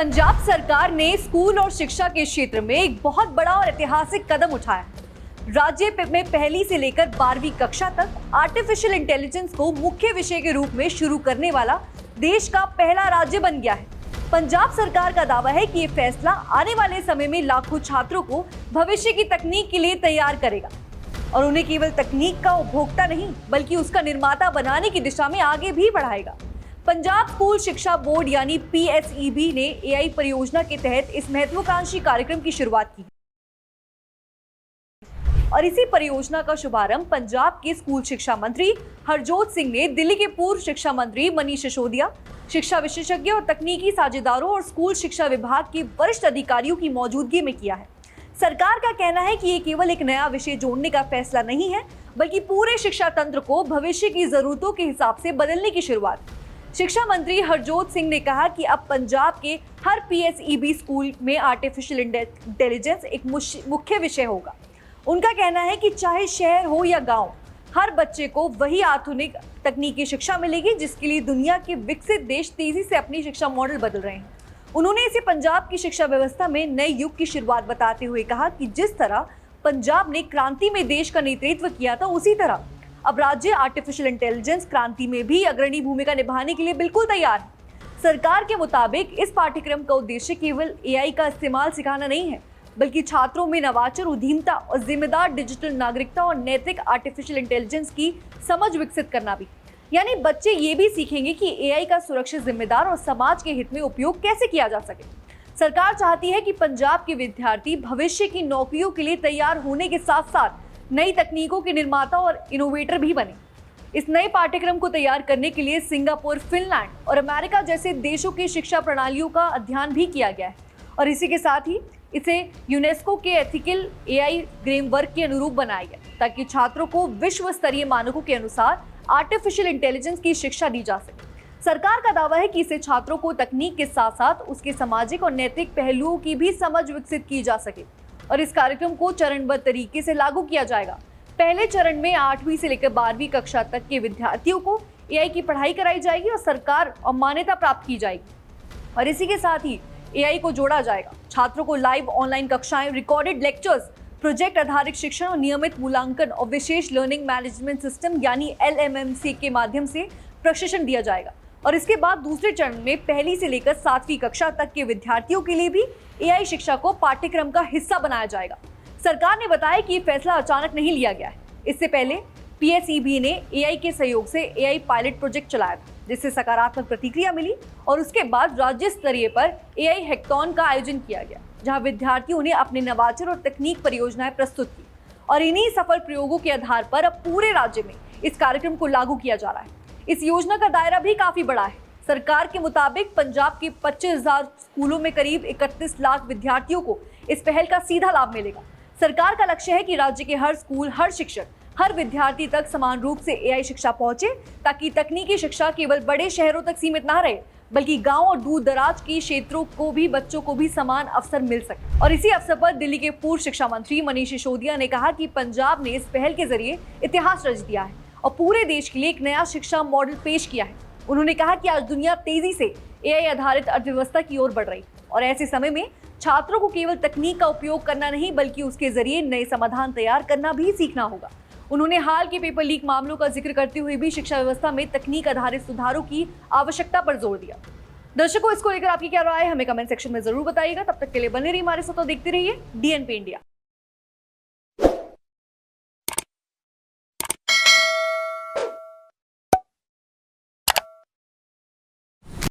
पंजाब सरकार ने स्कूल और शिक्षा के क्षेत्र में एक बहुत बड़ा और ऐतिहासिक कदम उठाया है। राज्य में पहली से लेकर 12वीं कक्षा तक आर्टिफिशियल इंटेलिजेंस को मुख्य विषय के रूप में शुरू करने वाला देश का पहला राज्य बन गया है। पंजाब सरकार का दावा है कि ये फैसला आने वाले समय में लाखों छात्रों को भविष्य की तकनीक के लिए तैयार करेगा और उन्हें केवल तकनीक का उपभोक्ता नहीं बल्कि उसका निर्माता बनाने की दिशा में आगे भी बढ़ाएगा। पंजाब स्कूल शिक्षा बोर्ड यानी PSEB ने AI परियोजना के तहत इस महत्वाकांक्षी कार्यक्रम की शुरुआत की और इसी परियोजना का शुभारंभ पंजाब के स्कूल शिक्षा मंत्री हरजोत सिंह ने दिल्ली के पूर्व शिक्षा मंत्री मनीष सिसोदिया, शिक्षा विशेषज्ञ और तकनीकी साझेदारों और स्कूल शिक्षा विभाग के वरिष्ठ अधिकारियों की मौजूदगी में किया है। सरकार का कहना है कि ये केवल एक नया विषय जोड़ने का फैसला नहीं है बल्कि पूरे शिक्षा तंत्र को भविष्य की जरूरतों के हिसाब से बदलने की शुरुआत। शिक्षा मंत्री हरजोत सिंह ने कहा कि अब पंजाब के हर PSEB स्कूल में आर्टिफिशियल इंटेलिजेंस एक मुख्य विषय होगा। उनका कहना है कि चाहे शहर हो या गांव, हर बच्चे को वही आधुनिक तकनीकी शिक्षा मिलेगी जिसके लिए दुनिया के विकसित देश तेजी से अपनी शिक्षा मॉडल बदल रहे हैं। उन्होंने इसे पंजाब की शिक्षा व्यवस्था में नए युग की शुरुआत बताते हुए कहा कि जिस तरह पंजाब ने क्रांति में देश का नेतृत्व किया था, उसी तरह अब राज्य आर्टिफिशियल इंटेलिजेंस क्रांति में भी अग्रणी भूमिका निभाने के लिए बिल्कुल तैयार है। सरकार के मुताबिक इस पाठ्यक्रम का उद्देश्य केवल AI का इस्तेमाल सिखाना नहीं है बल्कि छात्रों में नवाचार, उद्यमिता और जिम्मेदार डिजिटल नागरिकता और नैतिक आर्टिफिशियल इंटेलिजेंस की समझ विकसित करना भी। यानी बच्चे ये भी सीखेंगे कि AI का सुरक्षित, जिम्मेदार और समाज के हित में उपयोग कैसे किया जा सके। सरकार चाहती है कि पंजाब के विद्यार्थी भविष्य की नौकरियों के लिए तैयार होने के साथ साथ नई तकनीकों के निर्माता और इनोवेटर भी बने। इस नए पाठ्यक्रम को तैयार करने के लिए सिंगापुर, फिनलैंड और अमेरिका जैसे देशों की शिक्षा प्रणालियों का अध्ययन भी किया गया है और इसी के साथ ही इसे यूनेस्को के एथिकल AI फ्रेमवर्क के अनुरूप बनाया गया ताकि छात्रों को विश्व स्तरीय मानकों के अनुसार आर्टिफिशियल इंटेलिजेंस की शिक्षा दी जा सके। सरकार का दावा है कि इससे छात्रों को तकनीक के साथ साथ उसके सामाजिक और नैतिक पहलुओं की भी समझ विकसित की जा सके और इस कार्यक्रम को चरणबद्ध तरीके से लागू किया जाएगा। पहले चरण में 8वीं से लेकर 12वीं कक्षा तक के विद्यार्थियों को AI की पढ़ाई कराई जाएगी और सरकार और मान्यता प्राप्त की जाएगी और इसी के साथ ही AI को जोड़ा जाएगा। छात्रों को लाइव ऑनलाइन कक्षाएं, रिकॉर्डेड लेक्चर्स, प्रोजेक्ट आधारित शिक्षण और नियमित मूल्यांकन और विशेष लर्निंग मैनेजमेंट सिस्टम यानी LMMC के माध्यम से प्रशिक्षण दिया जाएगा और इसके बाद दूसरे चरण में पहली से लेकर 7वीं कक्षा तक के विद्यार्थियों के लिए भी AI शिक्षा को पाठ्यक्रम का हिस्सा बनाया जाएगा। सरकार ने बताया कि ये फैसला अचानक नहीं लिया गया है। इससे पहले PSEB ने AI के सहयोग से AI पायलट प्रोजेक्ट चलाया था जिससे सकारात्मक प्रतिक्रिया मिली और उसके बाद राज्य स्तरीय पर AI हैकाथॉन का आयोजन किया गया जहां विद्यार्थियों ने अपने नवाचार और तकनीक परियोजनाएं प्रस्तुत की और इन्हीं सफल प्रयोगों के आधार पर अब पूरे राज्य में इस कार्यक्रम को लागू किया जा रहा है। इस योजना का दायरा भी काफी बड़ा है। सरकार के मुताबिक पंजाब के 25,000 स्कूलों में करीब 31 लाख विद्यार्थियों को इस पहल का सीधा लाभ मिलेगा। सरकार का लक्ष्य है कि राज्य के हर स्कूल, हर शिक्षक, हर विद्यार्थी तक समान रूप से AI शिक्षा पहुंचे ताकि तकनीकी शिक्षा केवल बड़े शहरों तक सीमित ना रहे बल्कि गांव और दूर दराज के क्षेत्रों को भी बच्चों को भी समान अवसर मिल सके। और इसी अवसर पर दिल्ली के पूर्व शिक्षा मंत्री मनीष सिसोदिया ने कहा कि पंजाब ने इस पहल के जरिए इतिहास रच दिया है और पूरे देश के लिए एक नया शिक्षा मॉडल पेश किया है। उन्होंने कहा कि आज दुनिया तेजी से AI आधारित अर्थव्यवस्था की ओर बढ़ रही है और ऐसे समय में छात्रों को केवल तकनीक का उपयोग करना नहीं बल्कि उसके जरिए नए समाधान तैयार करना भी सीखना होगा। उन्होंने हाल के पेपर लीक मामलों का जिक्र करते हुए भी शिक्षा व्यवस्था में तकनीक आधारित सुधारों की आवश्यकता पर जोर दिया। दर्शकों, इसको लेकर आपकी क्या राय है हमें कमेंट सेक्शन में जरूर बताइएगा। तब तक के लिए बने रहिए हमारे साथ और देखते रहिए DNP इंडिया।